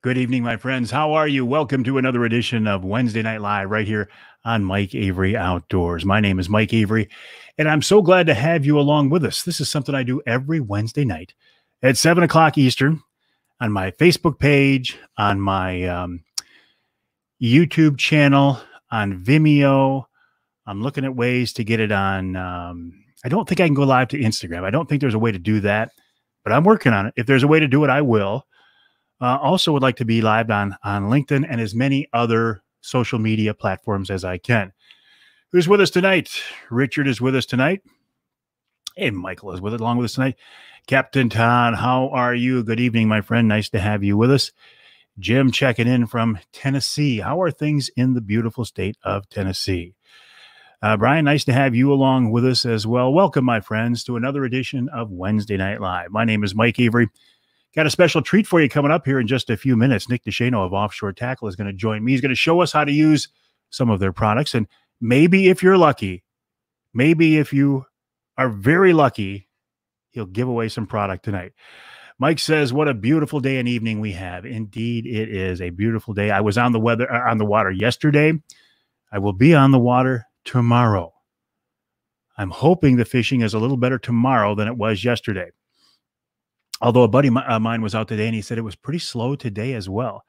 Good evening, my friends. How are you? Welcome to another edition of Wednesday Night Live right here on Mike Avery Outdoors. My name is Mike Avery, and I'm so glad to have you along with us. This is something I do every Wednesday night at 7 o'clock Eastern on my Facebook page, on my YouTube channel, on Vimeo. I'm looking at ways to get it on. I don't think I can go live to Instagram. I don't think there's a way to do that, but I'm working on it. If there's a way to do it, I will. Also would like to be live on LinkedIn and as many other social media platforms as I can. Who's with us tonight? Richard is with us tonight. And Michael is along with us tonight. Captain Todd, how are you? Good evening, my friend. Nice to have you with us. Jim checking in from Tennessee. How are things in the beautiful state of Tennessee? Brian, nice to have you along with us as well. Welcome, my friends, to another edition of Wednesday Night Live. My name is Mike Avery. Got a special treat for you coming up here in just a few minutes. Nick DeShano of Offshore Tackle is going to join me. He's going to show us how to use some of their products. And maybe if you're lucky, maybe if you are very lucky, he'll give away some product tonight. Mike says, what a beautiful day and evening we have. Indeed, it is a beautiful day. I was on the water yesterday. I will be on the water tomorrow. I'm hoping the fishing is a little better tomorrow than it was yesterday. Although a buddy of mine was out today and he said it was pretty slow today as well.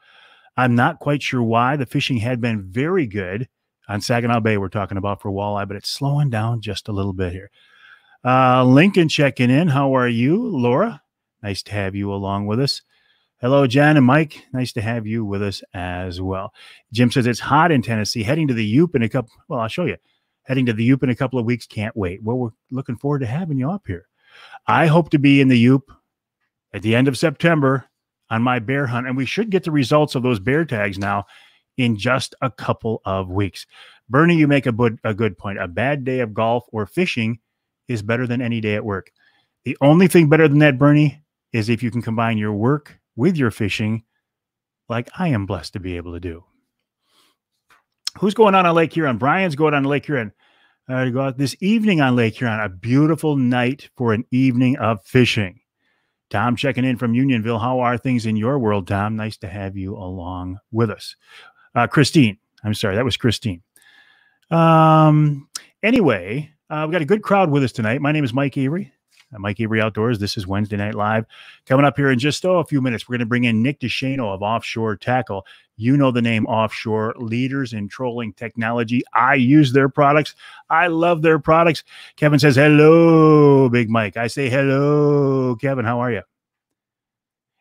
I'm not quite sure why. The fishing had been very good on Saginaw Bay we're talking about for walleye, but it's slowing down just a little bit here. Lincoln checking in. How are you, Laura? Nice to have you along with us. Hello, Jan and Mike. Nice to have you with us as well. Jim says it's hot in Tennessee. Heading to the Yup in a couple. Well, I'll show you. Heading to the Yup in a couple of weeks. Can't wait. Well, we're looking forward to having you up here. I hope to be in the Yup at the end of September on my bear hunt, and we should get the results of those bear tags now in just a couple of weeks. Bernie, you make a good point. A bad day of golf or fishing is better than any day at work. The only thing better than that, Bernie, is if you can combine your work with your fishing like I am blessed to be able to do. Who's going on Lake Huron? Brian's going on Lake Huron. Go out this evening on Lake Huron, a beautiful night for an evening of fishing. Tom checking in from Unionville. How are things in your world, Tom? Nice to have you along with us. Christine. I'm sorry, that was Christine. Anyway, we've got a good crowd with us tonight. My name is Mike Avery. Mike Avery Outdoors. This is Wednesday Night Live. Coming up here in just a few minutes, we're going to bring in Nick DeShano of Offshore Tackle. You know the name Offshore, leaders in trolling technology. I use their products. I love their products. Kevin says, hello, Big Mike. I say, hello, Kevin. How are you?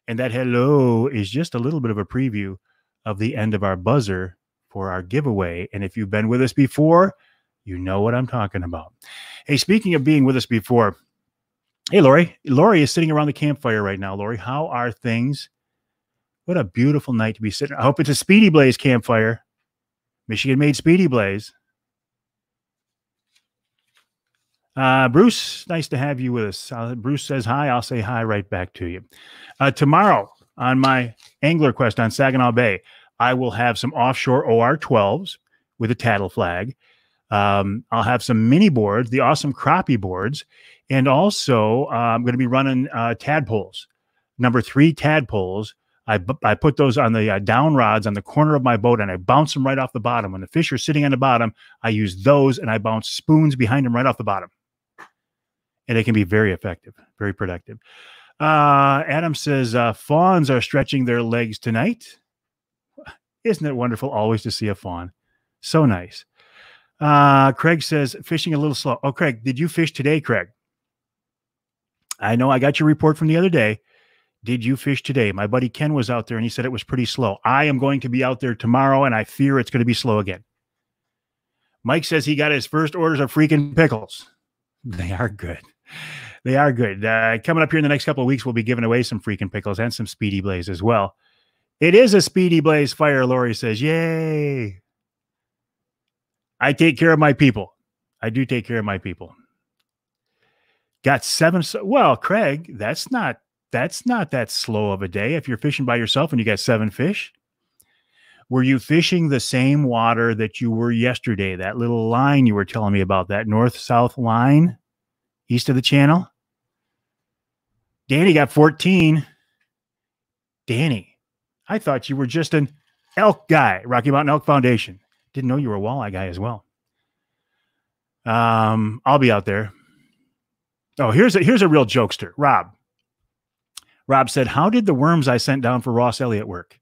And that hello is just a little bit of a preview of the end of our buzzer for our giveaway. And if you've been with us before, you know what I'm talking about. Hey, speaking of being with us before, hey, Lori. Lori is sitting around the campfire right now. Lori, how are things? What a beautiful night to be sitting. I hope it's a Speedy Blaze campfire. Michigan-made Speedy Blaze. Bruce, nice to have you with us. Bruce says hi. I'll say hi right back to you. Tomorrow on my Angler Quest on Saginaw Bay, I will have some offshore OR12s with a tattle flag. I'll have some mini boards, the awesome crappie boards, and also I'm going to be running tadpoles, number 3 tadpoles. I put those on the down rods on the corner of my boat, and I bounce them right off the bottom. When the fish are sitting on the bottom, I use those, and I bounce spoons behind them right off the bottom. And it can be very effective, very productive. Adam says, fawns are stretching their legs tonight. Isn't it wonderful always to see a fawn? So nice. Craig says, fishing a little slow. Oh, Craig, did you fish today, Craig? I know I got your report from the other day. Did you fish today? My buddy Ken was out there, and he said it was pretty slow. I am going to be out there tomorrow, and I fear it's going to be slow again. Mike says he got his first orders of freaking pickles. They are good. They are good. Coming up here in the next couple of weeks, we'll be giving away some freaking pickles and some Speedy Blaze as well. It is a Speedy Blaze fire, Lori says. Yay. I take care of my people. I do take care of my people. Got 7. Well, Craig, that's not that slow of a day if you're fishing by yourself and you got 7 fish. Were you fishing the same water that you were yesterday? That little line you were telling me about, that north-south line east of the channel? Danny got 14. Danny, I thought you were just an elk guy, Rocky Mountain Elk Foundation. Didn't know you were a walleye guy as well. I'll be out there. Oh, here's a real jokester. Rob. Rob said, how did the worms I sent down for Ross Elliott work?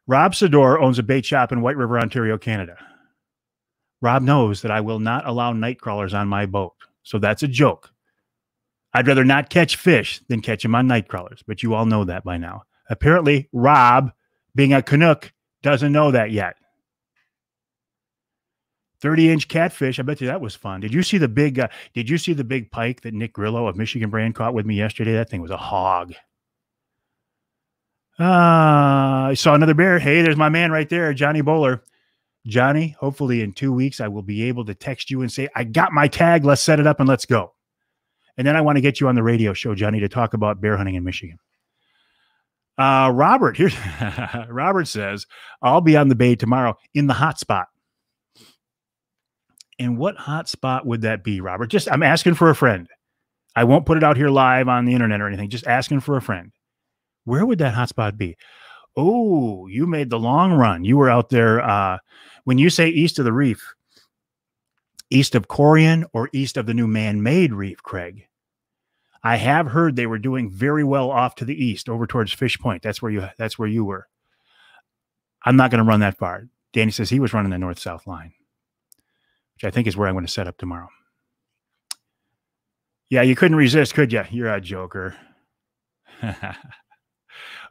Rob Sador owns a bait shop in White River, Ontario, Canada. Rob knows that I will not allow night crawlers on my boat. So that's a joke. I'd rather not catch fish than catch them on night crawlers, but you all know that by now. Apparently, Rob, being a Canuck, doesn't know that yet. 30-inch catfish. I bet you that was fun. Did you see the big pike that Nick Grillo of Michigan Brand caught with me yesterday? That thing was a hog. I saw another bear. Hey, there's my man right there, Johnny Bowler. Johnny, hopefully in 2 weeks, I will be able to text you and say, I got my tag. Let's set it up and let's go. And then I want to get you on the radio show, Johnny, to talk about bear hunting in Michigan. Robert, here's Robert says, I'll be on the bay tomorrow in the hot spot. And what hot spot would that be, Robert? I'm asking for a friend. I won't put it out here live on the internet or anything. Just asking for a friend. Where would that hot spot be? Oh, you made the long run. You were out there. When you say east of the reef, east of Corian or east of the new man-made reef, Craig? I have heard they were doing very well off to the east, over towards Fish Point. That's where you were. I'm not going to run that far. Danny says he was running the north-south line, which I think is where I'm going to set up tomorrow. Yeah, you couldn't resist, could you? You're a joker.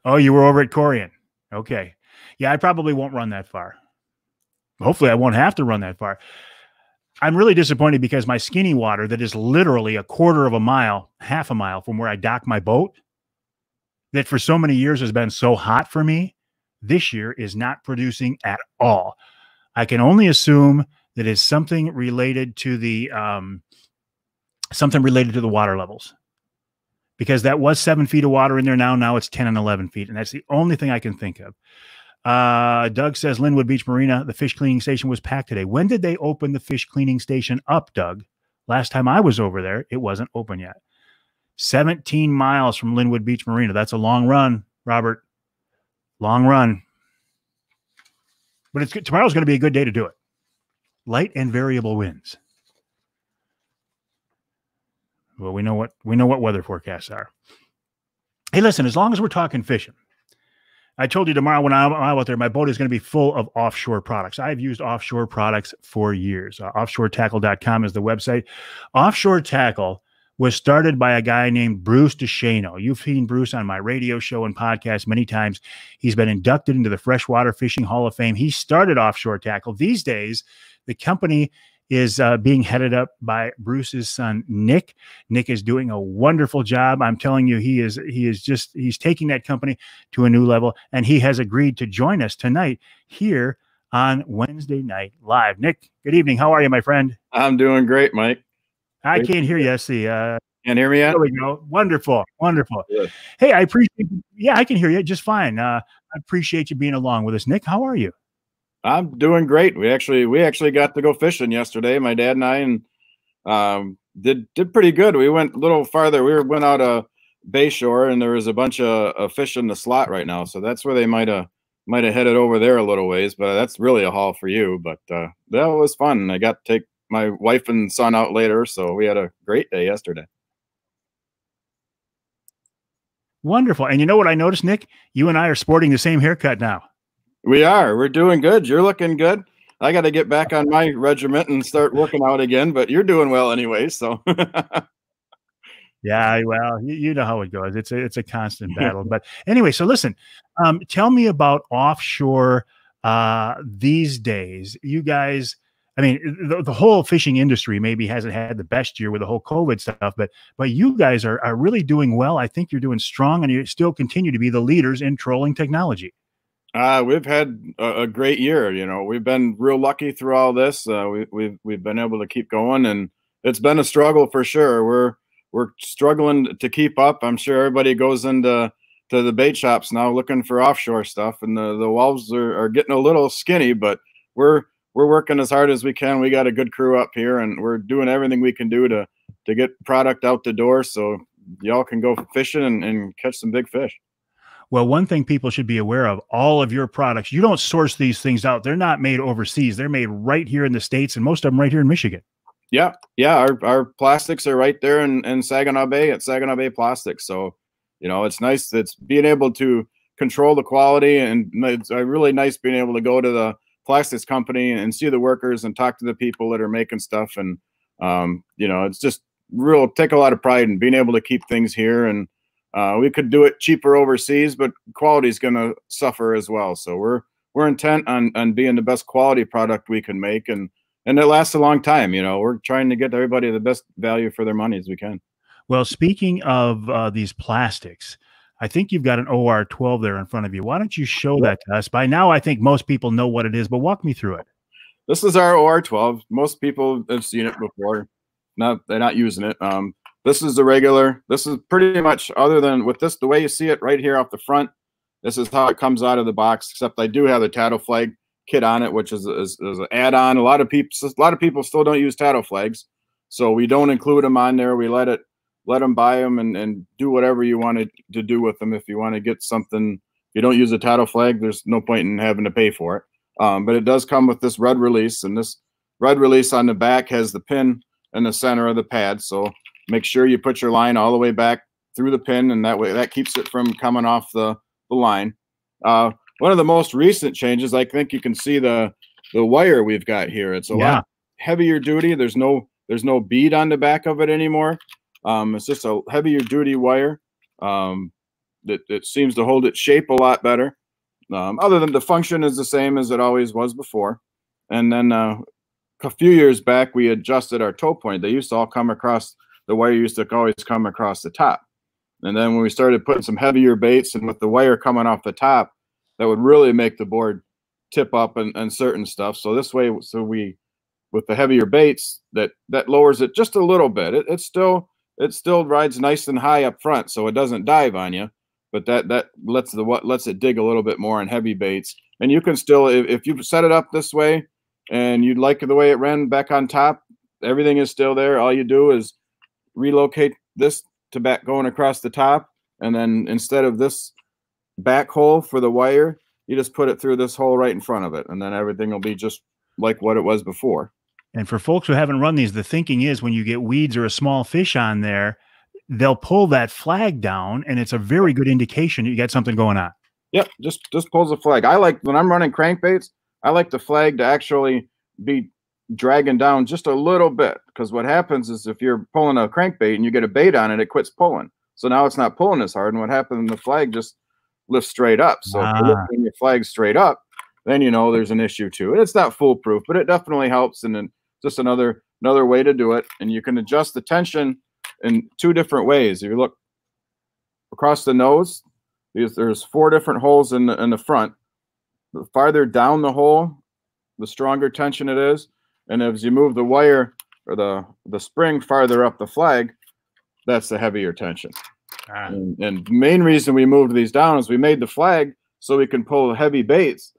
Oh, you were over at Corian. Okay. Yeah, I probably won't run that far. Hopefully I won't have to run that far. I'm really disappointed because my skinny water that is literally a quarter of a mile, half a mile from where I dock my boat, that for so many years has been so hot for me, this year is not producing at all. I can only assume that it's something related to the water levels, because that was 7 feet of water in there. Now it's 10 and 11 feet. And that's the only thing I can think of. Doug says Linwood Beach Marina, the fish cleaning station was packed today. When did they open the fish cleaning station up, Doug? Last time I was over there, it wasn't open yet. 17 miles from Linwood Beach Marina. That's a long run, Robert. Long run. But tomorrow's going to be a good day to do it. Light and variable winds. Well, we know what weather forecasts are. Hey, listen, as long as we're talking fishing, I told you tomorrow when I'm out there, my boat is going to be full of offshore products. I've used offshore products for years. Offshoretackle.com is the website. Offshore Tackle was started by a guy named Bruce DeShano. You've seen Bruce on my radio show and podcast many times. He's been inducted into the Freshwater Fishing Hall of Fame. He started Offshore Tackle. These days, the company is being headed up by Bruce's son, Nick. Nick is doing a wonderful job. I'm telling you, he's taking that company to a new level, and he has agreed to join us tonight here on Wednesday Night Live. Nick, good evening. How are you, my friend? I'm doing great, Mike. I can't hear you. See, can't hear me yet? There we go. Wonderful. Good. Hey, I appreciate. Yeah, I can hear you just fine. I appreciate you being along with us, Nick. How are you? I'm doing great. We actually got to go fishing yesterday, my dad and I, and did pretty good. We went a little farther. We went out a Bayshore, and there was a bunch of fish in the slot right now, so that's where they might have headed over there a little ways. But that's really a haul for you. But that was fun. I got to take my wife and son out later, so we had a great day yesterday. Wonderful. And you know what I noticed, Nick? You and I are sporting the same haircut now. We are. We're doing good. You're looking good. I got to get back on my regiment and start working out again, but you're doing well anyway. So, yeah, well, you know how it goes. It's a constant battle. But anyway, so listen, tell me about offshore these days. You guys, I mean, the whole fishing industry maybe hasn't had the best year with the whole COVID stuff, but you guys are really doing well. I think you're doing strong, and you still continue to be the leaders in trolling technology. We've had a great year. You know, we've been real lucky through all this. We've been able to keep going, and it's been a struggle for sure. We're struggling to keep up. I'm sure everybody goes into the bait shops now looking for offshore stuff, and the walls are getting a little skinny, but we're working as hard as we can. We got a good crew up here, and we're doing everything we can do to get product out the door so y'all can go fishing and catch some big fish. Well, one thing people should be aware of, all of your products, you don't source these things out. They're not made overseas. They're made right here in the States, and most of them right here in Michigan. Yeah, yeah. Our plastics are right there in Saginaw Bay at Saginaw Bay Plastics. So, you know, it's nice. It's being able to control the quality, and it's really nice being able to go to the plastics company and see the workers and talk to the people that are making stuff. And you know, it's just take a lot of pride in being able to keep things here. And we could do it cheaper overseas, but quality is going to suffer as well. So we're intent on being the best quality product we can make, and it lasts a long time. You know, we're trying to get everybody the best value for their money as we can. Well, speaking of these plastics, I think you've got an OR12 there in front of you. Why don't you show that to us? By now, I think most people know what it is, but walk me through it. This is our OR12. Most people have seen it before. They're not using it. This is the regular. This is pretty much, other than with this, the way you see it right here off the front, this is how it comes out of the box, except I do have the Tattle Flag kit on it, which is an add-on. A lot of people still don't use Tattle Flags, so we don't include them on there. We let them buy them and do whatever you wanted to do with them. If you want to get something, if you don't use a Tattle Flag, there's no point in having to pay for it. But it does come with this red release, and this red release on the back has the pin in the center of the pad. So make sure you put your line all the way back through the pin, and that way that keeps it from coming off the line. One of the most recent changes, I think you can see the wire we've got here. It's a lot heavier duty. There's no bead on the back of it anymore. It's just a heavier duty wire. It seems to hold its shape a lot better. Other than the function is the same as it always was before. And then a few years back, we adjusted our toe point. They used to all come across, the wire used to always come across the top. And then when we started putting some heavier baits, and with the wire coming off the top, that would really make the board tip up and certain stuff. So this way, with the heavier baits, that lowers it just a little bit. It still rides nice and high up front, so it doesn't dive on you. But that lets it dig a little bit more on heavy baits. And you can still, if you set it up this way and you like the way it ran back on top, everything is still there. All you do is relocate this to back going across the top, and then instead of this back hole for the wire, you just put it through this hole right in front of it, and then everything will be just like what it was before. And for folks who haven't run these, the thinking is when you get weeds or a small fish on there, they'll pull that flag down, and it's a very good indication you got something going on. Yep, just pulls the flag. I like, when I'm running crankbaits, I like the flag to actually be dragging down just a little bit, because what happens is if you're pulling a crankbait and you get a bait on it, it quits pulling. So now it's not pulling as hard, and what happens, the flag just lifts straight up. So if you're lifting your flag straight up, then you know there's an issue too. And it's not foolproof, but it definitely helps, and then just another way to do it. And you can adjust the tension in two different ways. If you look across the nose, there's 4 different holes in the front. The farther down the hole, the stronger tension it is. And as you move the wire or the spring farther up the flag, that's the heavier tension. And the main reason we moved these down is we made the flag so we can pull heavy baits.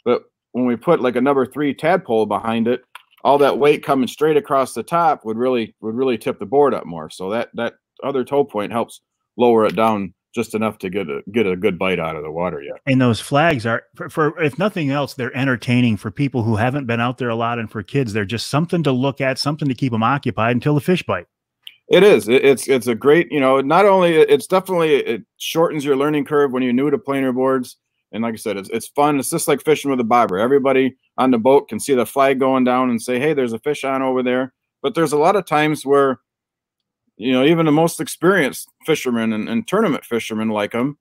But when we put like a number 3 tadpole behind it, all that weight coming straight across the top would really tip the board up more. So that other toe point helps lower it down just enough to get a good bite out of the water yet. And those flags are, for if nothing else, they're entertaining for people who haven't been out there a lot, and for kids, they're just something to look at, something to keep them occupied until the fish bite. It is. It's a great, you know, not only, it's definitely, it shortens your learning curve when you're new to planer boards. And like I said, it's fun. It's just like fishing with a bobber. Everybody on the boat can see the flag going down and say, hey, there's a fish on over there. But there's a lot of times where, you know, even the most experienced fishermen and tournament fishermen like them,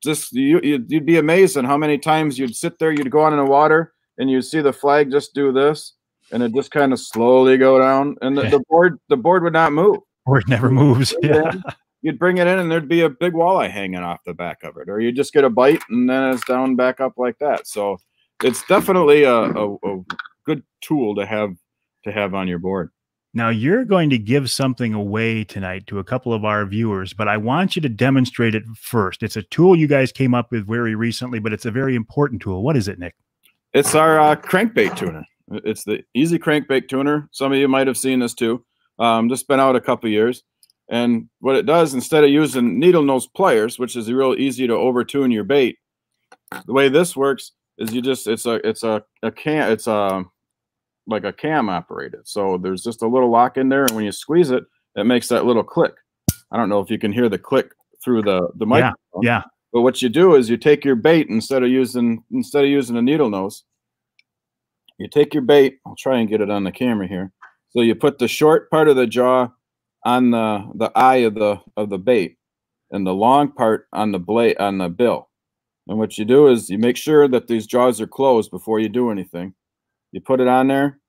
just you'd be amazed at how many times you'd sit there, you'd go out in the water, and you'd see the flag just do this, and it just kind of slowly go down, and the board would not move. Or it never moves. Yeah. You'd bring it in, and there'd be a big walleye hanging off the back of it, or you just get a bite, and then it's down back up like that. So it's definitely a good tool to have on your board. Now, you're going to give something away tonight to a couple of our viewers, but I want you to demonstrate it first. It's a tool you guys came up with very recently, but it's a very important tool. What is it, Nick? It's our crankbait tuner. It's the Easy Crankbait Tuner. Some of you might have seen this too. Just been out a couple years. And what it does, instead of using needle nose pliers, which is real easy to overtune your bait, the way this works is you just it's a cam it's a like a cam operated. So there's just a little lock in there, and when you squeeze it, it makes that little click. I don't know if you can hear the click through the microphone. Yeah. But what you do is you take your bait instead of using a needle nose. You take your bait. I'll try and get it on the camera here. So you put the short part of the jaw on the eye of the bait, and the long part on the blade on the bill. And what you do is you make sure that these jaws are closed before you do anything. You put it on there,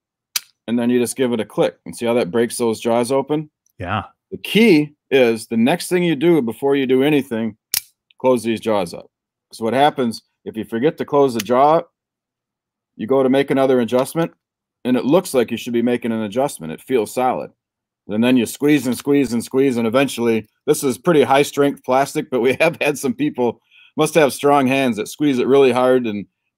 and then you just give it a click, and see how that breaks those jaws open? Yeah. The key is the next thing you do before you do anything, close these jaws up. So what happens if you forget to close the jaw, you go to make another adjustment, and it looks like you should be making an adjustment. It feels solid. And then you squeeze and squeeze and squeeze, and eventually, this is pretty high strength plastic, but we have had some people must have strong hands that squeeze it really hard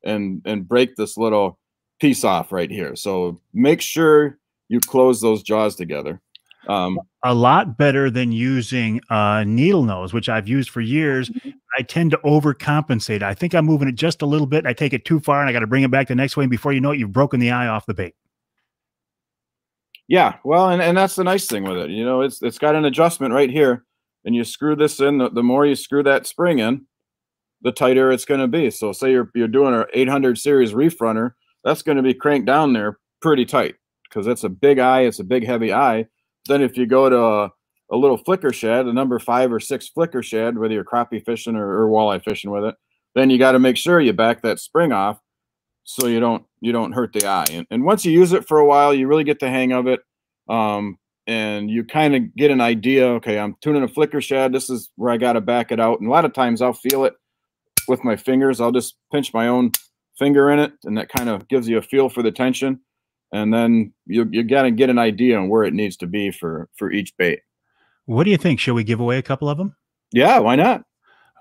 and break this little piece off right here. So make sure you close those jaws together. A lot better than using needle nose, which I've used for years. I tend to overcompensate. I think I'm moving it just a little bit. I take it too far, and I got to bring it back the next way. And before you know it, you've broken the eye off the bait. Yeah, well, and that's the nice thing with it. You know, it's got an adjustment right here, and you screw this in. The more you screw that spring in, the tighter it's going to be. So say you're doing an 800 series reef runner, that's going to be cranked down there pretty tight because it's a big eye. It's a big, heavy eye. Then if you go to a little flicker shad, a number 5 or 6 flicker shad, whether you're crappie fishing or walleye fishing with it, then you got to make sure you back that spring off so you don't hurt the eye. And once you use it for a while, you really get the hang of it. And you kind of get an idea, okay, I'm tuning a flicker shad. This is where I got to back it out. And a lot of times I'll feel it with my fingers. I'll just pinch my own finger in it, and that kind of gives you a feel for the tension. And then you got to get an idea on where it needs to be for each bait. What do you think? Shall we give away a couple of them? Yeah, why not?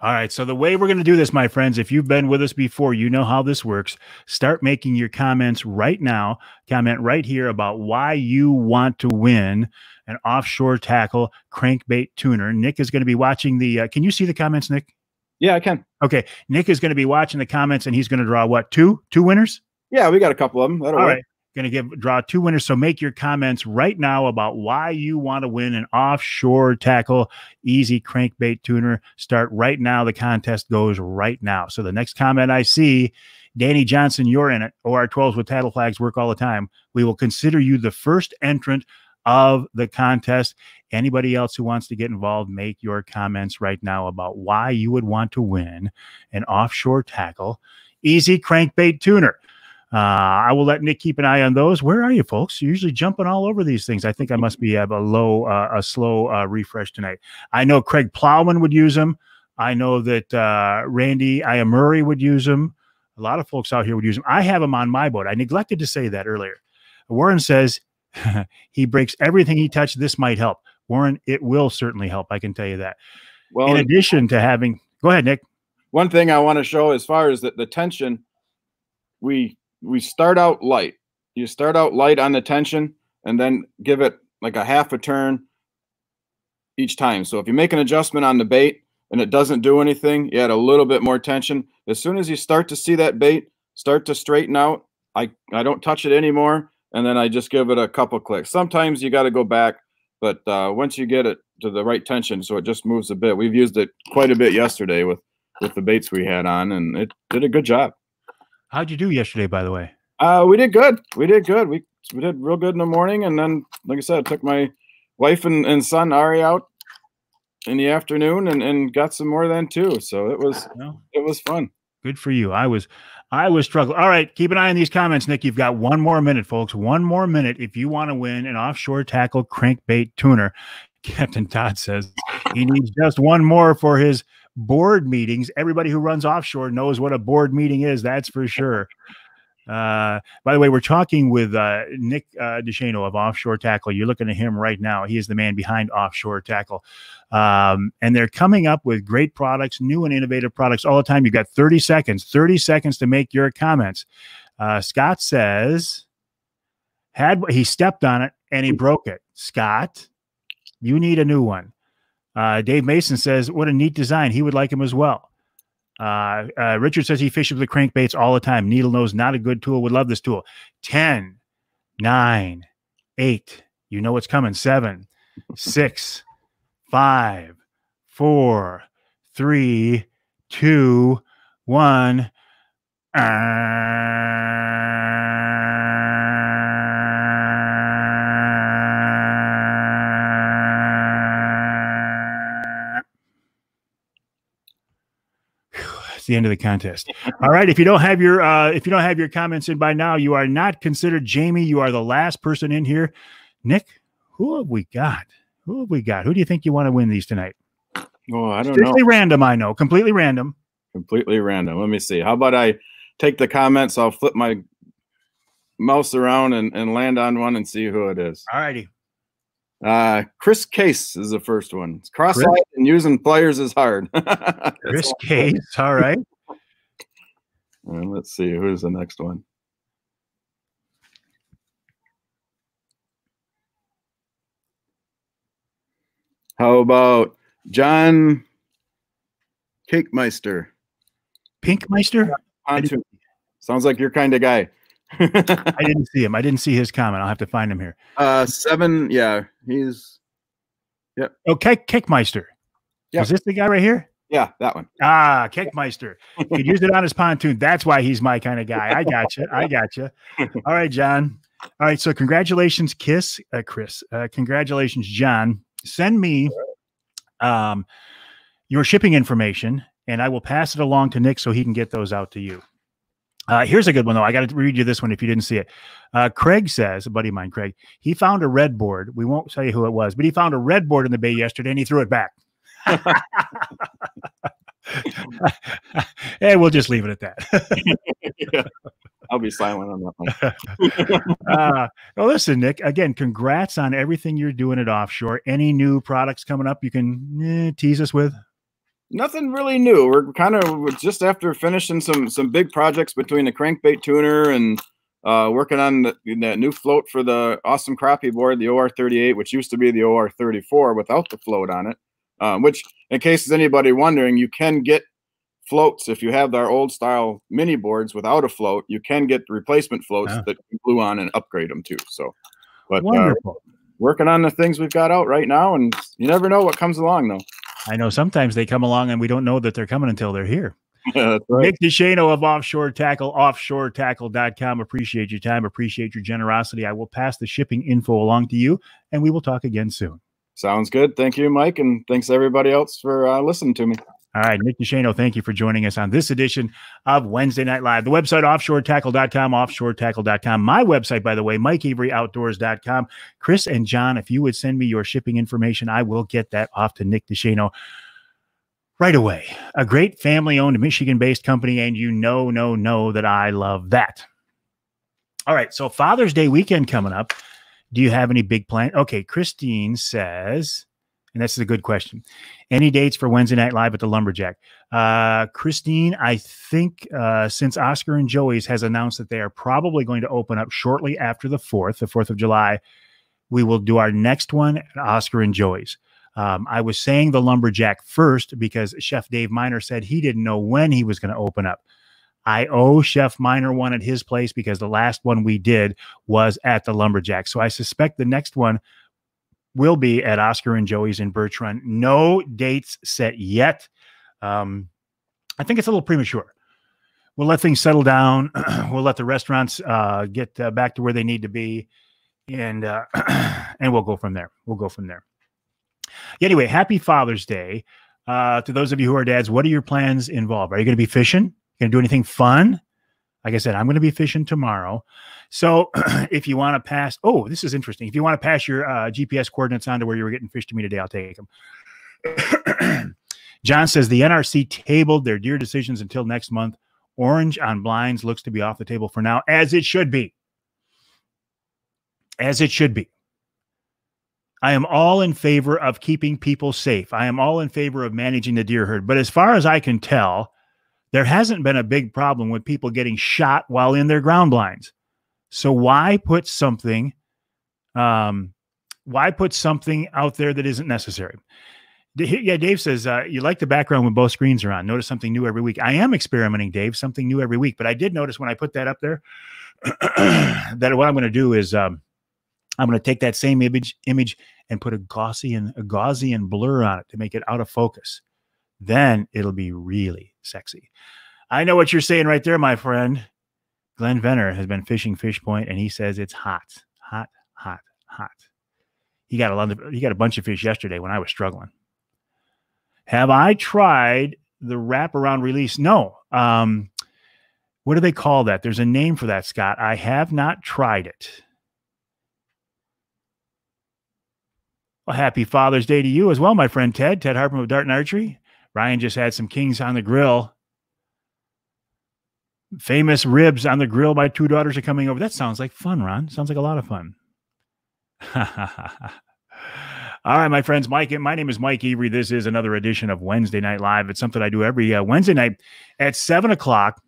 All right. So the way we're going to do this, my friends, if you've been with us before, you know how this works. Start making your comments right now. Comment right here about why you want to win an offshore tackle crankbait tuner. Nick is going to be watching the, can you see the comments, Nick? Yeah, I can. Okay. Nick is going to be watching the comments, and he's going to draw what? Two winners? Yeah, we got a couple of them. That'll All work. right. Going to draw 2 winners. So make your comments right now about why you want to win an offshore tackle easy crankbait tuner. Start right now. The contest goes right now. So the next comment I see, Danny Johnson, you're in it. OR12s with tattle flags work all the time. We will consider you the first entrant of the contest. Anybody else who wants to get involved, make your comments right now about why you would want to win an offshore tackle easy crankbait tuner. I will let Nick keep an eye on those. Where are you, folks? You're usually jumping all over these things. I think I must be have a slow refresh tonight. I know Craig Plowman would use them. I know that Randy Iamurray would use them. A lot of folks out here would use them. I have them on my boat. I neglected to say that earlier. Warren says he breaks everything he touched. This might help. Warren, it will certainly help. I can tell you that. Well, in addition to having, go ahead, Nick. One thing I want to show as far as the tension, we start out light. You start out light on the tension and then give it like a half a turn each time. So if you make an adjustment on the bait and it doesn't do anything, you add a little bit more tension. As soon as you start to see that bait start to straighten out, I don't touch it anymore, and then I just give it a couple clicks. Sometimes you got to go back, but once you get it to the right tension so it just moves a bit. We've used it quite a bit yesterday with the baits we had on, and it did a good job. How'd you do yesterday, by the way? We did good. We did good. We did real good in the morning, and then, like I said, I took my wife and son Ari out in the afternoon and got some more then too. So it was fun. Good for you. I was struggling. All right, keep an eye on these comments, Nick. You've got 1 more minute, folks. 1 more minute if you want to win an offshore tackle crankbait tuner. Captain Todd says he needs just 1 more for his board meetings. Everybody who runs offshore knows what a board meeting is. That's for sure. By the way, we're talking with Nick DeShano of Offshore Tackle. You're looking at him right now. He is the man behind Offshore Tackle. And they're coming up with great products, new and innovative products all the time. You've got 30 seconds to make your comments. Scott says, he stepped on it and he broke it. Scott, You need a new one. Dave Mason says, what a neat design. He would like him as well. Richard says he fishes with crankbaits all the time. Needle nose, not a good tool. Would love this tool. 10, 9, 8. You know what's coming. 7, 6, 5, 4, 3, 2, 1. It's the end of the contest. All right. If you don't have your comments in by now, you are not considered. Jamie, you are the last person in here. Nick, who have we got? Who have we got? Who do you think you want to win these tonight? Oh, I don't know. Completely random, I know. Completely random. Completely random. Let me see. How about I take the comments? I'll flip my mouse around and land on one and see who it is. All righty. Chris Case is the first one. It's cross-eyed and using pliers is hard. Chris Case. All right. And let's see. Who's the next one? How about John Cakemeister? Pinkmeister? Sounds like your kind of guy. I didn't see him. I didn't see his comment. I'll have to find him here. 7. Yeah, he's. Yep. Okay, Cakemeister. Yep. Is this the guy right here? Yeah, that one. Cakemeister. He'd used it on his pontoon. That's why he's my kind of guy. I gotcha. All right, John. All right, so congratulations, Chris. Congratulations, John. Send me your shipping information, and I will pass it along to Nick so he can get those out to you. Here's a good one, though. I got to read you this one if you didn't see it. Craig says, a buddy of mine, Craig, he found a red board. We won't tell you who it was, but he found a red board in the bay yesterday, and he threw it back. And we'll just leave it at that. Yeah, I'll be silent on that one. Well, listen, Nick, again, congrats on everything you're doing at Offshore. Any new products coming up you can tease us with? Nothing really new. We're kind of just after finishing some big projects between the crankbait tuner and working on that new float for the awesome crappie board, the OR38, which used to be the OR34 without the float on it. Which, in case anybody wondering, you can get floats if you have our old style mini boards without a float. You can get replacement floats that you glue on and upgrade them too. So, but working on the things we've got out right now, and you never know what comes along though. I know sometimes they come along and we don't know that they're coming until they're here. Yeah, that's right. Nick DeShano of Offshore Tackle, offshoretackle.com. Appreciate your time. Appreciate your generosity. I will pass the shipping info along to you, and we will talk again soon. Sounds good. Thank you, Mike. And thanks everybody else for listening to me. All right, Nick DeShano, thank you for joining us on this edition of Wednesday Night Live. The website, offshoretackle.com, offshoretackle.com. My website, by the way, MikeAveryOutdoors.com. Chris and John, if you would send me your shipping information, I will get that off to Nick DeShano right away. A great family-owned, Michigan-based company, and you know that I love that. All right, so Father's Day weekend coming up. Do you have any big plans? Okay, Christine says, and this is a good question, any dates for Wednesday Night Live at the Lumberjack? Christine, I think since Oscar and Joey's has announced that they are probably going to open up shortly after the 4th of July, we will do our next one at Oscar and Joey's. I was saying the Lumberjack first because Chef Dave Miner said he didn't know when he was going to open up. I owe Chef Miner one at his place because the last one we did was at the Lumberjack. So I suspect the next one will be at Oscar and Joey's in Birch Run. No dates set yet. I think it's a little premature. We'll let things settle down. We'll let the restaurants get back to where they need to be, and we'll go from there. Anyway, happy Father's Day to those of you who are dads. What are your plans involved? Are you going to be fishing? Going to do anything fun? Like I said, I'm going to be fishing tomorrow. So if you want to pass, this is interesting. If you want to pass your GPS coordinates on to where you were getting fish to me today, I'll take them. John says the NRC tabled their deer decisions until next month. Orange on blinds looks to be off the table for now, as it should be. As it should be. I am all in favor of keeping people safe. I am all in favor of managing the deer herd. But as far as I can tell, there hasn't been a big problem with people getting shot while in their ground blinds. So why put something, Why put something out there that isn't necessary? Yeah, Dave says, you like the background when both screens are on. Notice something new every week. I am experimenting, Dave, something new every week. But I did notice when I put that up there that what I'm going to do is I'm going to take that same image and put a Gaussian blur on it to make it out of focus. Then it'll be really sexy. I know what you're saying right there, my friend. Glenn Venner has been fishing Fish Point, and he says it's hot, hot, hot, hot. He got a bunch of fish yesterday when I was struggling. Have I tried the wraparound release? No. What do they call that? There's a name for that, Scott. I have not tried it. Well, happy Father's Day to you as well, my friend Ted. Ted Harper of Dart and Archery. Ryan just had some kings on the grill. Famous ribs on the grill. My two daughters are coming over. That sounds like fun, Ron. Sounds like a lot of fun. All right, my friends. My name is Mike Avery. This is another edition of Wednesday Night Live. It's something I do every Wednesday night at 7 o'clock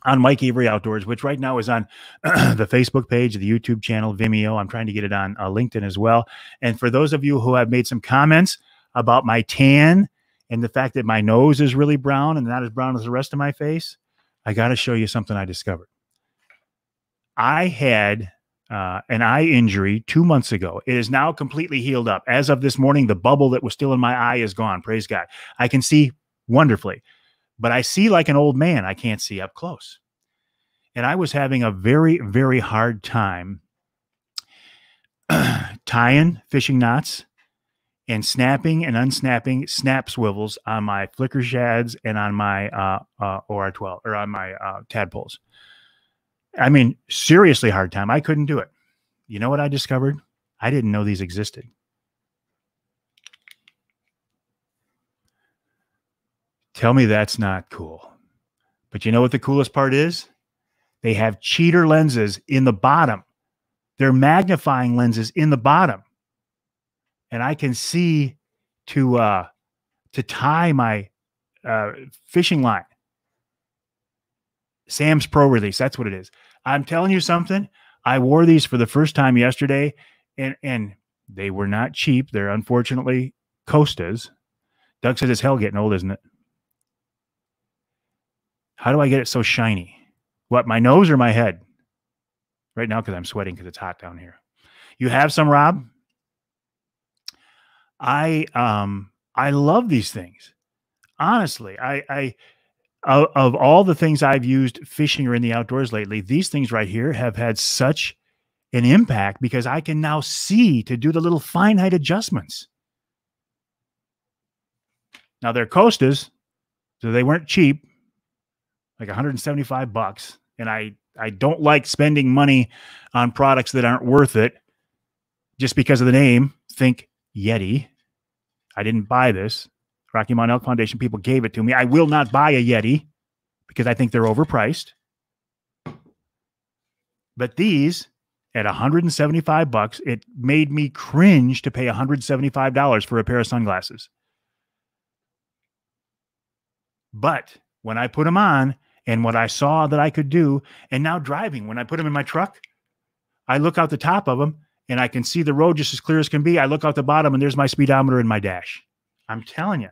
on Mike Avery Outdoors, which right now is on the Facebook page, the YouTube channel, Vimeo. I'm trying to get it on LinkedIn as well. And for those of you who have made some comments about my tan and the fact that my nose is really brown and not as brown as the rest of my face, I got to show you something I discovered. I had an eye injury 2 months ago. It is now completely healed up. As of this morning, the bubble that was still in my eye is gone. Praise God. I can see wonderfully, but I see like an old man. I can't see up close. And I was having a very, very hard time tying fishing knots and snapping and unsnapping snap swivels on my flicker shads and on my OR12 or on my tadpoles. I mean, seriously hard time. I couldn't do it. You know what I discovered? I didn't know these existed. Tell me that's not cool. But you know what the coolest part is? They have cheater lenses in the bottom. They're magnifying lenses in the bottom. And I can see to tie my fishing line. Sam's Pro Release. That's what it is. I'm telling you something. I wore these for the first time yesterday, and they were not cheap. They're unfortunately Costas. Doug says it's hell getting old, isn't it? How do I get it so shiny? What, my nose or my head? Right now, because I'm sweating because it's hot down here. You have some, Rob? I love these things. Honestly, of all the things I've used fishing or in the outdoors lately, these things right here have had such an impact because I can now see to do the little fine height adjustments. Now they're Costas, so they weren't cheap, like $175. And I don't like spending money on products that aren't worth it just because of the name. Think Yeti. I didn't buy this. Rocky Mountain Elk Foundation people gave it to me. I will not buy a Yeti because I think they're overpriced. But these at $175, it made me cringe to pay $175 for a pair of sunglasses. But when I put them on and what I saw that I could do, and now driving, when I put them in my truck, I look out the top of them and I can see the road just as clear as can be. I look out the bottom and there's my speedometer and my dash. I'm telling you.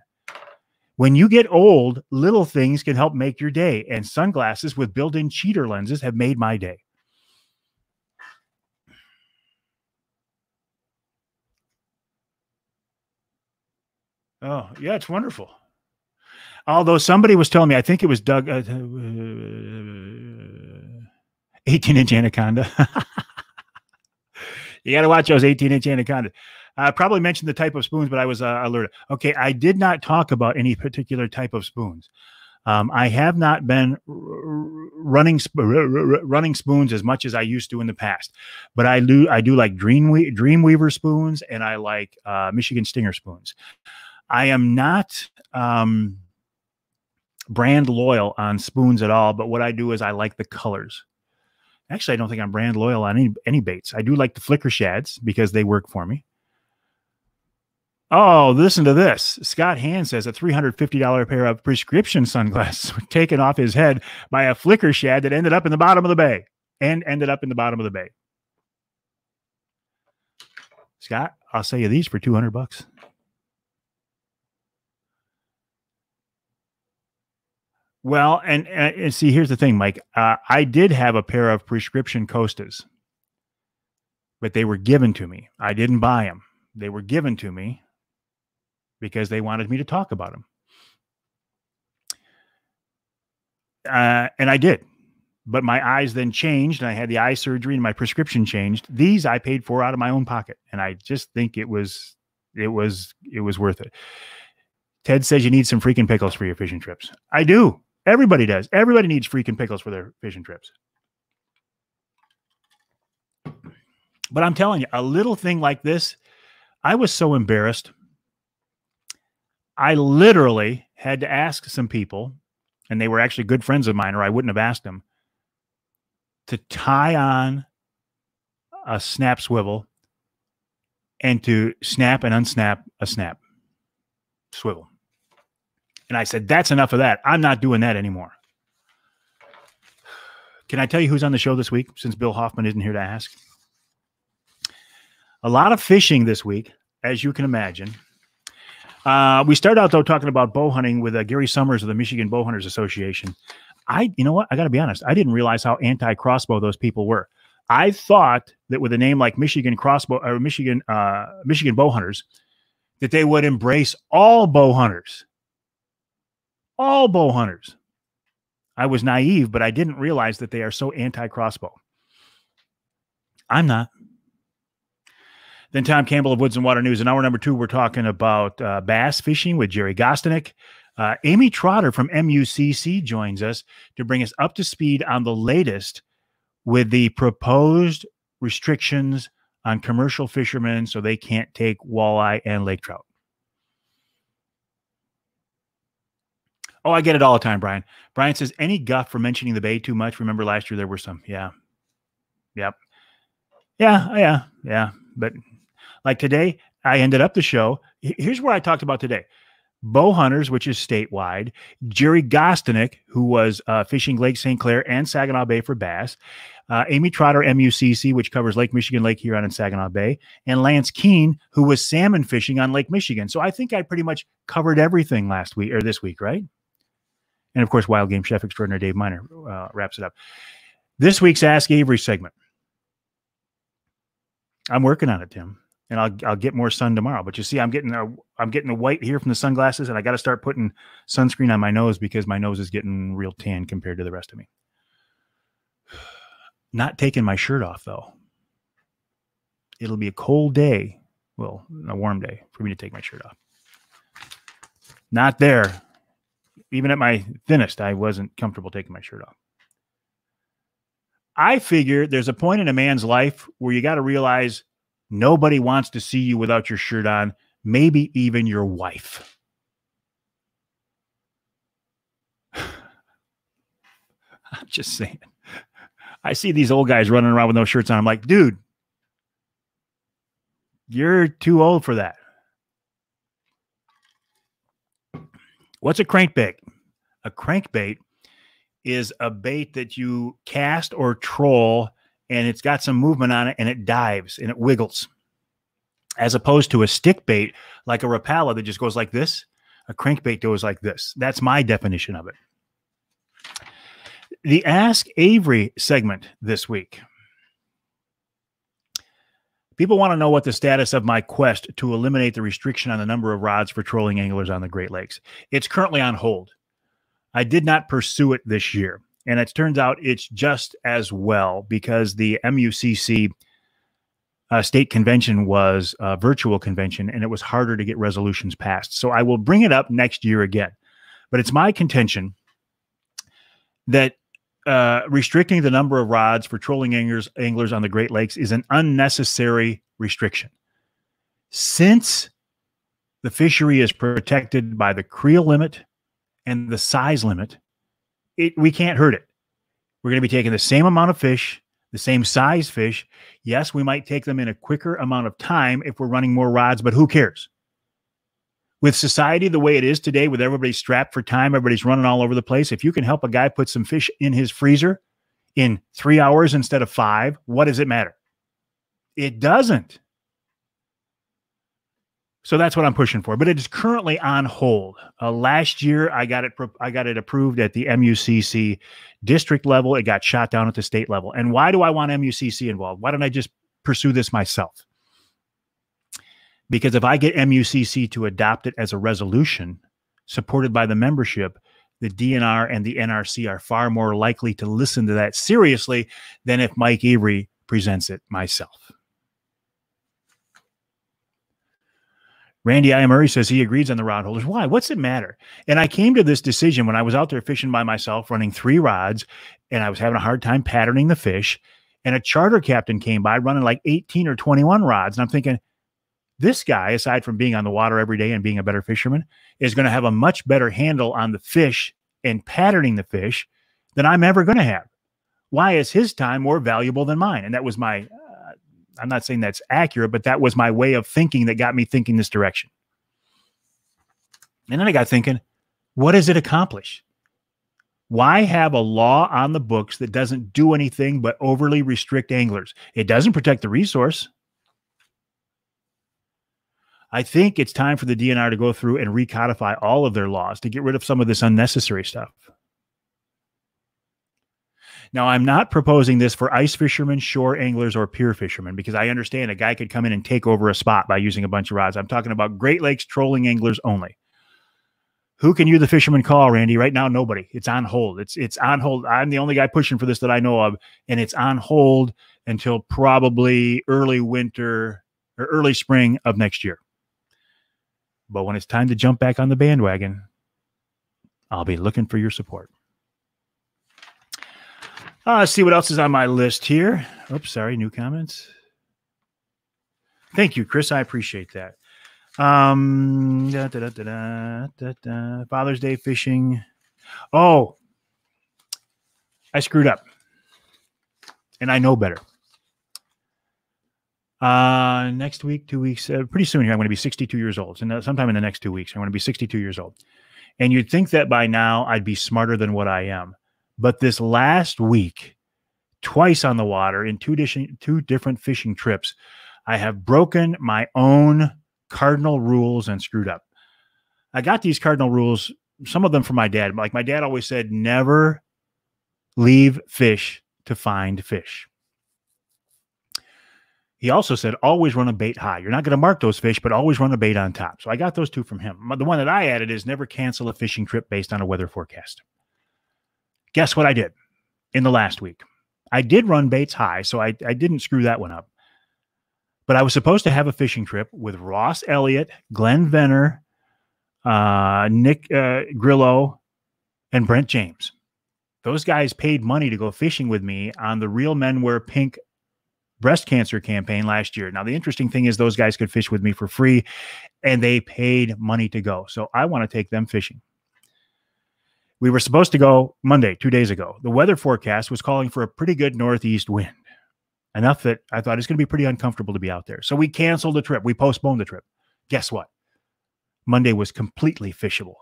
When you get old, little things can help make your day, and sunglasses with built-in cheater lenses have made my day. Oh, yeah, it's wonderful. Although somebody was telling me, I think it was Doug, 18-inch Anaconda. You got to watch those 18-inch Anaconda. I probably mentioned the type of spoons, but I was alerted. Okay, I did not talk about any particular type of spoons. I have not been running spoons as much as I used to in the past, but I do like Dreamweaver spoons, and I like Michigan Stinger spoons. I am not brand loyal on spoons at all, but what I do is I like the colors. Actually, I don't think I'm brand loyal on any baits. I do like the flicker shads because they work for me. Oh, listen to this. Scott Hand says a $350 pair of prescription sunglasses were taken off his head by a flicker shad that ended up in the bottom of the bay. Scott, I'll sell you these for $200. Well, and see, here's the thing, Mike. I did have a pair of prescription Costas, but they were given to me. I didn't buy them. They were given to me because they wanted me to talk about them. And I did. But my eyes then changed, and I had the eye surgery, and my prescription changed. These I paid for out of my own pocket, and I just think it was worth it. Ted says you need some freaking pickles for your fishing trips. I do. Everybody does. Everybody needs freaking pickles for their fishing trips. But I'm telling you, a little thing like this, I was so embarrassed. I literally had to ask some people, and they were actually good friends of mine, or I wouldn't have asked them, to tie on a snap swivel and to snap and unsnap a snap swivel. And I said, that's enough of that. I'm not doing that anymore. Can I tell you who's on the show this week, since Bill Hoffman isn't here to ask? A lot of fishing this week, as you can imagine. We start out, though, talking about bow hunting with Gary Summers of the Michigan Bow Hunters Association. You know what? I got to be honest. I didn't realize how anti-crossbow those people were. I thought that with a name like Michigan Crossbow or Michigan Bow Hunters, that they would embrace all bow hunters. All bow hunters. I was naive, but I didn't realize that they are so anti-crossbow. I'm not. Then Tom Campbell of Woods and Water News. In hour number 2, we're talking about bass fishing with Jerry Gostinek. Amy Trotter from MUCC joins us to bring us up to speed on the latest with the proposed restrictions on commercial fishermen so they can't take walleye and lake trout. Oh, I get it all the time, Brian. Brian says, any guff for mentioning the bay too much? Remember last year there were some. Yeah. Yep. Yeah. But like today, I ended up the show. Here's where I talked about today. Bow Hunters, which is statewide. Jerry Gostinek, who was fishing Lake St. Clair and Saginaw Bay for bass. Amy Trotter, MUCC, which covers Lake Michigan, Lake Huron, and Saginaw Bay. And Lance Keene, who was salmon fishing on Lake Michigan. So I think I pretty much covered everything last week or this week, right? And of course, Wild Game Chef Extraordinaire Dave Miner wraps it up. This week's Ask Avery segment. I'm working on it, Tim, and I'll get more sun tomorrow. But you see, I'm getting a white here from the sunglasses, and I got to start putting sunscreen on my nose because my nose is getting real tan compared to the rest of me. Not taking my shirt off though. It'll be a cold day, well, a warm day for me to take my shirt off. Not there. Even at my thinnest, I wasn't comfortable taking my shirt off. I figure there's a point in a man's life where you got to realize nobody wants to see you without your shirt on, maybe even your wife. I'm just saying. I see these old guys running around with no shirts on. I'm like, dude, you're too old for that. What's a crankbait? A crankbait is a bait that you cast or troll, and it's got some movement on it, and it dives and it wiggles. As opposed to a stick bait like a Rapala that just goes like this. A crankbait goes like this. That's my definition of it. The Ask Avery segment this week. People want to know what the status of my quest to eliminate the restriction on the number of rods for trolling anglers on the Great Lakes. It's currently on hold. I did not pursue it this year. And it turns out it's just as well because the MUCC state convention was a virtual convention and it was harder to get resolutions passed. So I will bring it up next year again. But it's my contention that restricting the number of rods for trolling anglers on the Great Lakes is an unnecessary restriction. Since the fishery is protected by the creel limit and the size limit, we can't hurt it. We're going to be taking the same amount of fish, the same size fish. Yes, we might take them in a quicker amount of time if we're running more rods, but who cares? With society the way it is today, with everybody strapped for time, everybody's running all over the place. If you can help a guy put some fish in his freezer in 3 hours instead of 5, what does it matter? It doesn't. So that's what I'm pushing for, but it is currently on hold. Last year, I got it approved at the MUCC district level. It got shot down at the state level. And why do I want MUCC involved? Why don't I just pursue this myself? Because if I get MUCC to adopt it as a resolution supported by the membership, the DNR and the NRC are far more likely to listen to that seriously than if Mike Avery presents it myself. Randy I. Murray says he agrees on the rod holders. Why? What's it matter? And I came to this decision when I was out there fishing by myself, running 3 rods, and I was having a hard time patterning the fish. And a charter captain came by running like 18 or 21 rods. And I'm thinking, this guy, aside from being on the water every day and being a better fisherman, is going to have a much better handle on the fish and patterning the fish than I'm ever going to have. Why is his time more valuable than mine? And that was my I'm not saying that's accurate, but that was my way of thinking that got me thinking this direction. And then I got thinking, what does it accomplish? Why have a law on the books that doesn't do anything but overly restrict anglers? It doesn't protect the resource. I think it's time for the DNR to go through and recodify all of their laws to get rid of some of this unnecessary stuff. Now, I'm not proposing this for ice fishermen, shore anglers, or pier fishermen, because I understand a guy could come in and take over a spot by using a bunch of rods. I'm talking about Great Lakes trolling anglers only. Who can you, the fisherman, call, Randy? Right now, nobody. It's on hold. It's on hold. I'm the only guy pushing for this that I know of, and it's on hold until probably early winter or early spring of next year. But when it's time to jump back on the bandwagon, I'll be looking for your support. Let's see what else is on my list here. Oops, sorry, new comments. Thank you, Chris. I appreciate that. Father's Day fishing. Oh, I screwed up. And I know better. Next week, 2 weeks, pretty soon here, I'm going to be 62 years old. So sometime in the next 2 weeks, I'm going to be 62 years old. And you'd think that by now I'd be smarter than what I am. But this last week, twice on the water in two different fishing trips, I have broken my own cardinal rules and screwed up. I got these cardinal rules, some of them from my dad. Like my dad always said, never leave fish to find fish. He also said, always run a bait high. You're not going to mark those fish, but always run a bait on top. So I got those 2 from him. The one that I added is never cancel a fishing trip based on a weather forecast. Guess what I did in the last week? I did run baits high, so I didn't screw that one up. But I was supposed to have a fishing trip with Ross Elliott, Glenn Venner, Nick Grillo, and Brent James. Those guys paid money to go fishing with me on the Real Men Wear Pink breast cancer campaign last year. Now, the interesting thing is those guys could fish with me for free, and they paid money to go. So I want to take them fishing. We were supposed to go Monday, 2 days ago. The weather forecast was calling for a pretty good northeast wind, enough that I thought it's going to be pretty uncomfortable to be out there. So we canceled the trip. We postponed the trip. Guess what? Monday was completely fishable.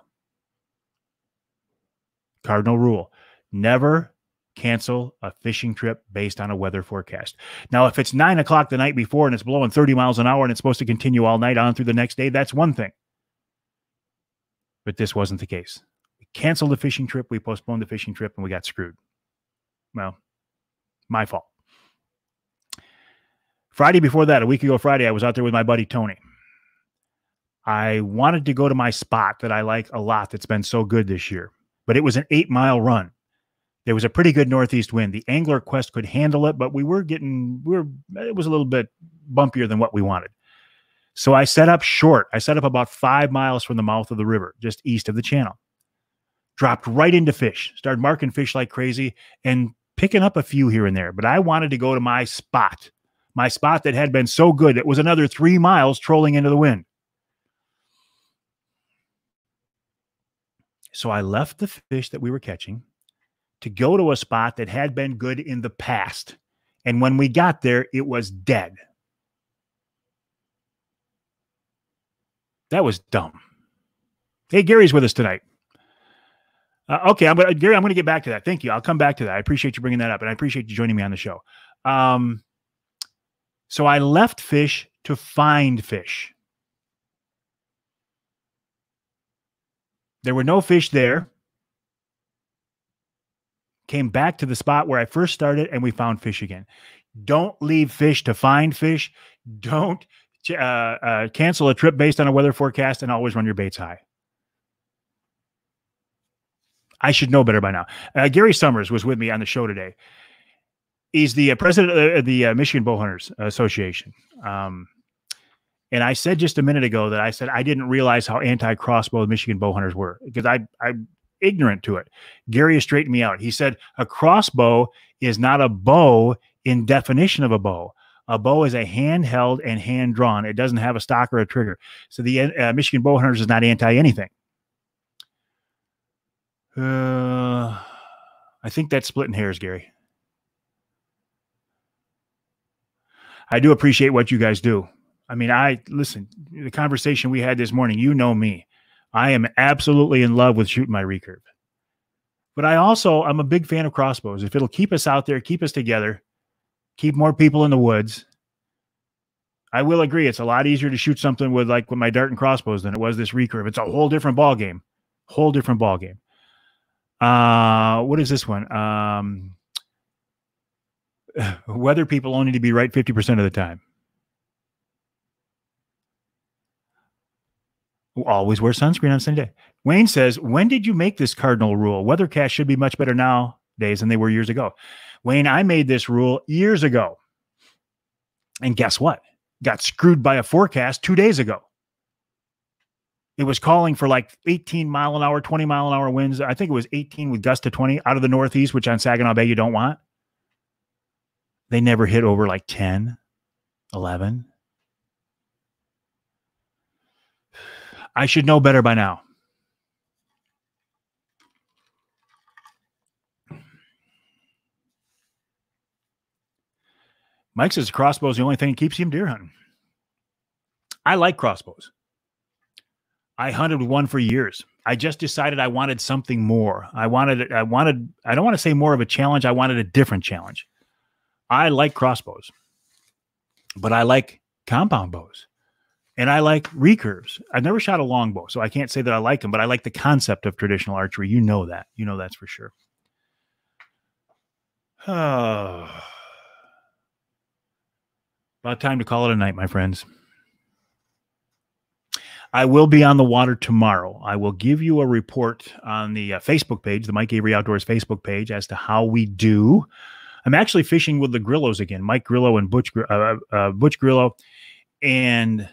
Cardinal rule: never cancel a fishing trip based on a weather forecast. Now, if it's 9 o'clock the night before and it's blowing 30 miles an hour and it's supposed to continue all night on through the next day, that's one thing. But this wasn't the case. We canceled the fishing trip, we postponed the fishing trip, and we got screwed. Well, my fault. Friday before that, a week ago Friday, I was out there with my buddy Tony. I wanted to go to my spot that I like a lot that's been so good this year, but it was an 8-mile run. There was a pretty good northeast wind. The Angler Quest could handle it, but it was a little bit bumpier than what we wanted. So I set up short. I set up about 5 miles from the mouth of the river, just east of the channel. Dropped right into fish, started marking fish like crazy and picking up a few here and there. But I wanted to go to my spot that had been so good. It was another 3 miles trolling into the wind. So I left the fish that we were catching to go to a spot that had been good in the past. And when we got there, it was dead. That was dumb. Hey, Gary's with us tonight. Okay, Gary, I'm going to get back to that. Thank you. I'll come back to that. I appreciate you bringing that up, and I appreciate you joining me on the show. So I left fish to find fish. There were no fish there. Came back to the spot where I first started, and we found fish again. Don't leave fish to find fish. Don't cancel a trip based on a weather forecast, and always run your baits high. I should know better by now. Gary Summers was with me on the show today. He's the president of the Michigan Bowhunters Association. And I said just a minute ago that I didn't realize how anti-crossbow the Michigan Bowhunters were, because I'm ignorant to it. Gary has straightened me out. He said a crossbow is not a bow in definition of a bow. A bow is a handheld and hand-drawn. It doesn't have a stock or a trigger. So the Michigan Bowhunters is not anti-anything. I think that's splitting hairs, Gary. I do appreciate what you guys do. I mean, listen, the conversation we had this morning, you know me. I am absolutely in love with shooting my recurve. But I'm a big fan of crossbows. If it'll keep us out there, keep us together, keep more people in the woods, I will agree. It's a lot easier to shoot something with my dart and crossbows than it was this recurve. It's a whole different ball game. Whole different ball game. What is this one? Weather people only need to be right 50% of the time. Always wear sunscreen on Sunday. Wayne says, when did you make this cardinal rule? Weathercasts should be much better nowadays than they were years ago. Wayne, I made this rule years ago. And guess what? Got screwed by a forecast 2 days ago. It was calling for 18 mile an hour, 20 mile an hour winds. I think it was 18 with gust to 20 out of the Northeast, which on Saginaw Bay you don't want. They never hit over 10, 11. I should know better by now. Mike says crossbow is the only thing that keeps him deer hunting. I like crossbows. I hunted one for years. I just decided I wanted something more. I don't want to say more of a challenge. I wanted a different challenge. I like crossbows, but I like compound bows. And I like recurves. I've never shot a longbow, so I can't say that I like them, but I like the concept of traditional archery. You know that. You know that's for sure. About time to call it a night, my friends. I will be on the water tomorrow. I will give you a report on the Facebook page, the Mike Avery Outdoors Facebook page, as to how we do. I'm actually fishing with the Grillos again, Mike Grillo and Butch Grillo. And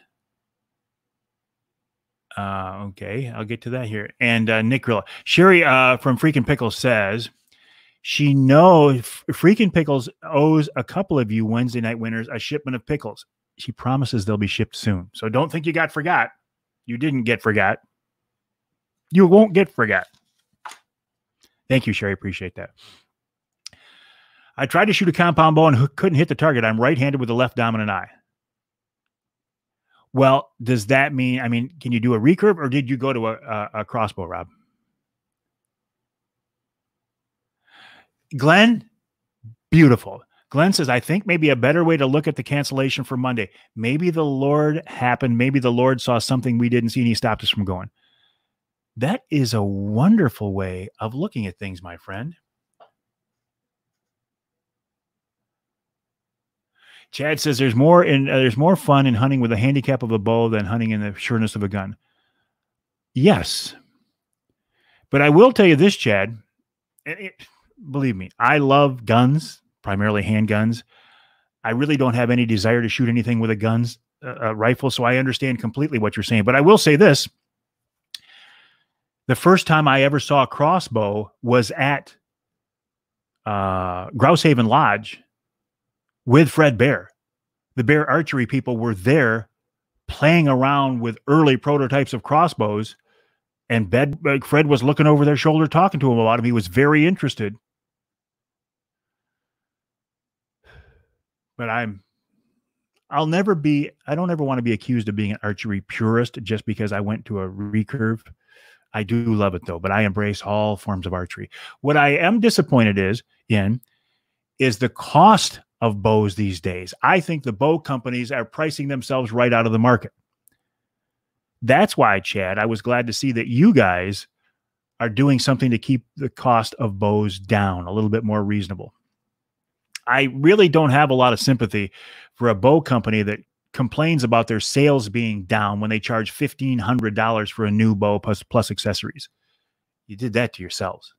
okay, I'll get to that here. And Nick Grillo. Sherry from Freakin' Pickles says she knows Freakin' Pickles owes a couple of you Wednesday night winners a shipment of pickles. She promises they'll be shipped soon. So don't think you got forgot. You didn't get forgot. You won't get forgot. Thank you, Sherry. Appreciate that. I tried to shoot a compound bow and couldn't hit the target. I'm right-handed with the left dominant eye. Well, does that mean, can you do a recurve, or did you go to a crossbow, Rob? Glenn, beautiful. Glenn says, I think maybe a better way to look at the cancellation for Monday. Maybe the Lord happened. Maybe the Lord saw something we didn't see and he stopped us from going. That is a wonderful way of looking at things, my friend. Chad says there's more fun in hunting with the handicap of a bow than hunting in the sureness of a gun. Yes. But I will tell you this, Chad. Believe me, I love guns, primarily handguns. I really don't have any desire to shoot anything with a rifle, so I understand completely what you're saying. But I will say this. The first time I ever saw a crossbow was at Grouse Haven Lodge with Fred Bear. The Bear archery people were there playing around with early prototypes of crossbows, and Fred was looking over their shoulder talking to him about them. He was very interested. But I don't ever want to be accused of being an archery purist just because I went to a recurve. I do love it though, but I embrace all forms of archery. What I am disappointed is the cost of bows these days. I think the bow companies are pricing themselves right out of the market. That's why, Chad, I was glad to see that you guys are doing something to keep the cost of bows down, a little bit more reasonable. I really don't have a lot of sympathy for a bow company that complains about their sales being down when they charge $1,500 for a new bow plus accessories. You did that to yourselves.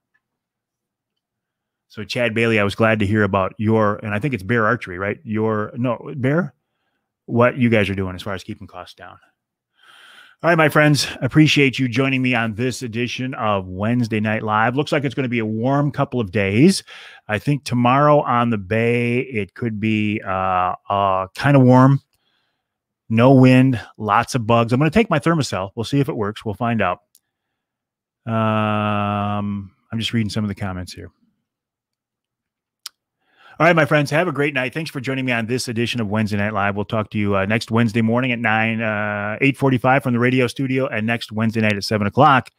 So Chad Bailey, I was glad to hear about and I think it's Bear Archery, right? Bear, what you guys are doing as far as keeping costs down. All right, my friends, appreciate you joining me on this edition of Wednesday Night Live. Looks like it's going to be a warm couple of days. I think tomorrow on the Bay, it could be kind of warm, no wind, lots of bugs. I'm going to take my Thermacell. We'll see if it works. We'll find out. I'm just reading some of the comments here. All right, my friends, have a great night. Thanks for joining me on this edition of Wednesday Night Live. We'll talk to you next Wednesday morning at 8:45 from the radio studio, and next Wednesday night at 7 o'clock.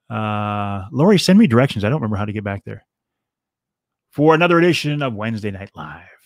Lori, send me directions. I don't remember how to get back there. For another edition of Wednesday Night Live.